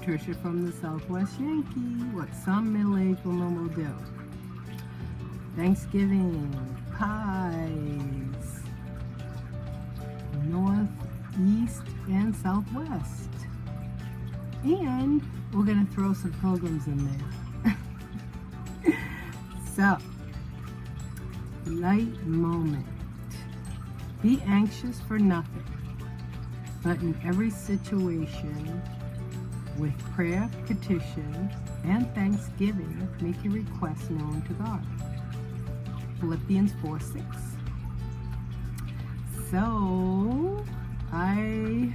Patricia from the Southwest Yankee. What some middle-aged women will do. Thanksgiving, pies, north, east, and southwest. And we're going to throw some pilgrims in there. So, light moment. Be anxious for nothing, but in every situation, with prayer, petition, and thanksgiving, make your requests known to God. Philippians 4:6. So, I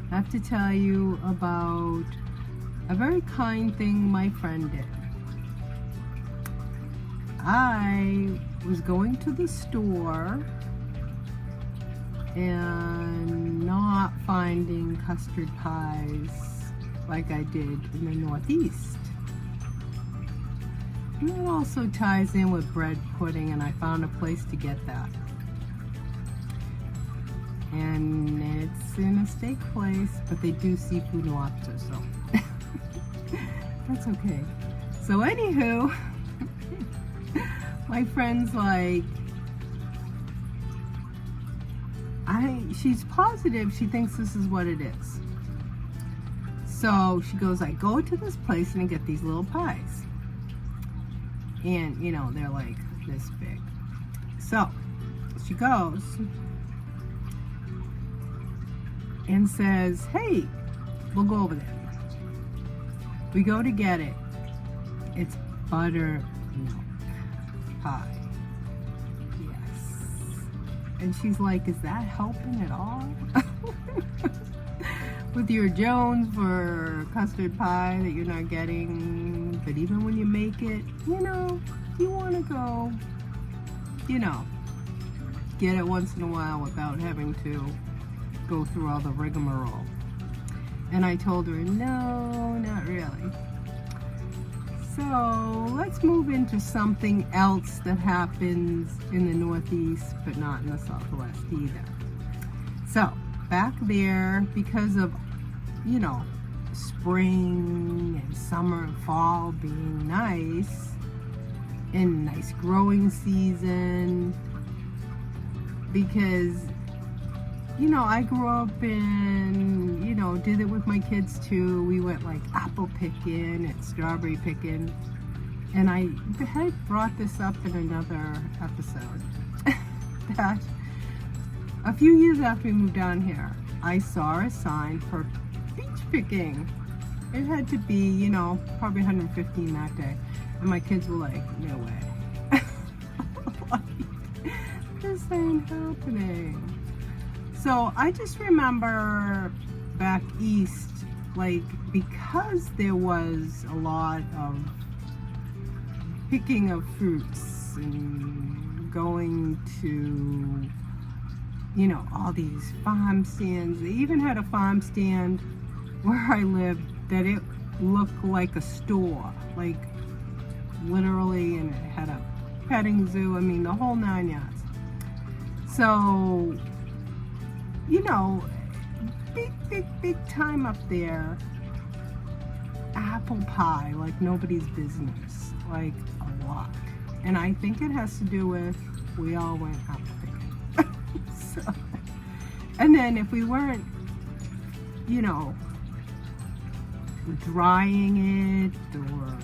have to tell you about a very kind thing my friend did. I was going to the store and not finding custard pies like I did in the Northeast. And that also ties in with bread pudding, and I found a place to get that. And it's in a steak place, but they do seafood and lobster, so that's okay. So anywho, my friend's like, she's positive she thinks this is what it is. So she goes, I go to this place and I get these little pies. And, you know, they're like this big. So she goes and says, hey, we'll go over there. We go to get it. It's buttermilk pie. Yes. And she's like, is that helping at all? With your Jones for custard pie that you're not getting, but even when you make it, you know, you want to go, you know, get it once in a while without having to go through all the rigmarole. And I told her, no, not really. So let's move into something else that happens in the Northeast, but not in the Southwest either. So back there, because of, you know, spring and summer and fall being nice, and nice growing season, because, you know, I grew up in, you know, did it with my kids too. We went like apple picking and strawberry picking. And I had brought this up in another episode. That a few years after we moved down here, I saw a sign for beach picking. It had to be, you know, probably 115 that day. And my kids were like, no way. Like, this ain't happening. So I just remember back east, like, because there was a lot of picking of fruits and going to, you know, all these farm stands. They even had a farm stand where I lived that it looked like a store, like literally, and it had a petting zoo. I mean, the whole 9 yards. So, you know, big time up there. Apple pie, like nobody's business, like a lot. And I think it has to do with we all went apple picking. So, and then if we weren't, you know, drying it or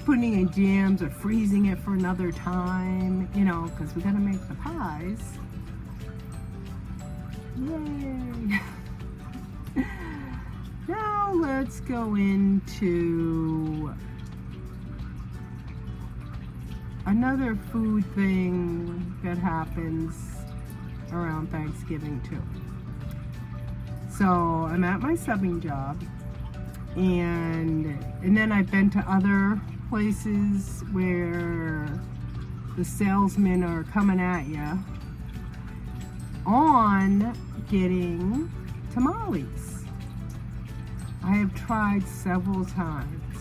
putting it in jams or freezing it for another time, you know, because we got to make the pies. Yay! Now let's go into another food thing that happens around Thanksgiving too. So I'm at my subbing job, and then I've been to other places where the salesmen are coming at you on getting tamales. I have tried several times,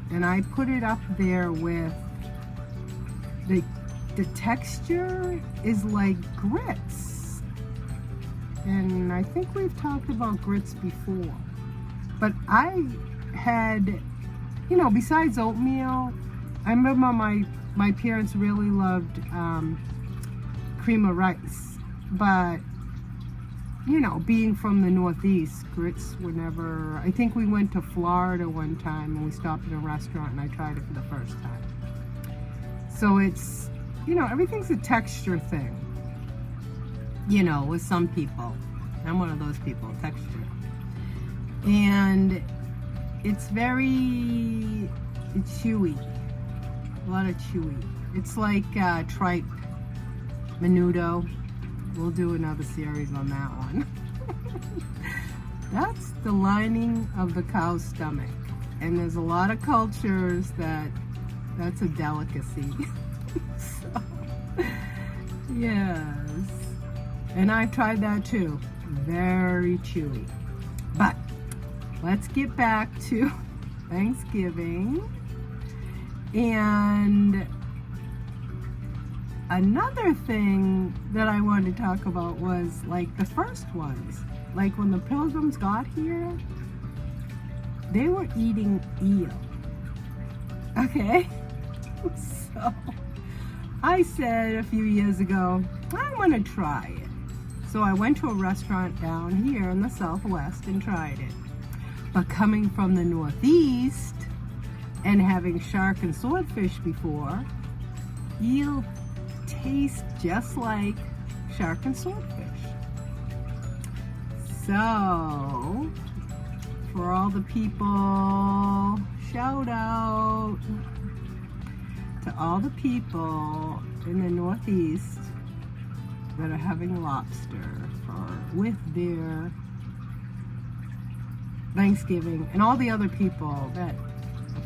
and I put it up there with the texture is like grits, and I think we've talked about grits before. But I had, you know, besides oatmeal, I remember my parents really loved cream of rice. But, you know, being from the Northeast, grits were never, I think we went to Florida one time and we stopped at a restaurant and I tried it for the first time. So it's, you know, everything's a texture thing, you know, with some people. I'm one of those people, texture. And it's very chewy, a lot of chewy. It's like tripe, menudo. We'll do another series on that one. That's the lining of the cow's stomach. And there's a lot of cultures that's a delicacy. So, yes. And I've tried that too. Very chewy. But let's get back to Thanksgiving. And another thing that I wanted to talk about was like the first ones. Like when the Pilgrims got here, they were eating eel. Okay? So I said a few years ago, I want to try it. So I went to a restaurant down here in the Southwest and tried it. But coming from the Northeast and having shark and swordfish before, eel tastes just like shark and swordfish. So, for all the people, shout out to all the people in the Northeast that are having lobster with their Thanksgiving, and all the other people that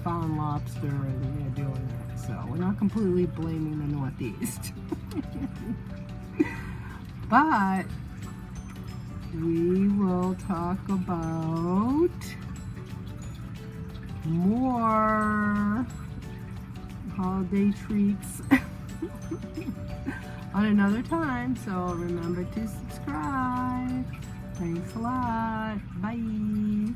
found lobster and they're doing it. So we're not completely blaming the Northeast. But we will talk about more holiday treats on another time. So remember to subscribe. Thanks a lot. Bye.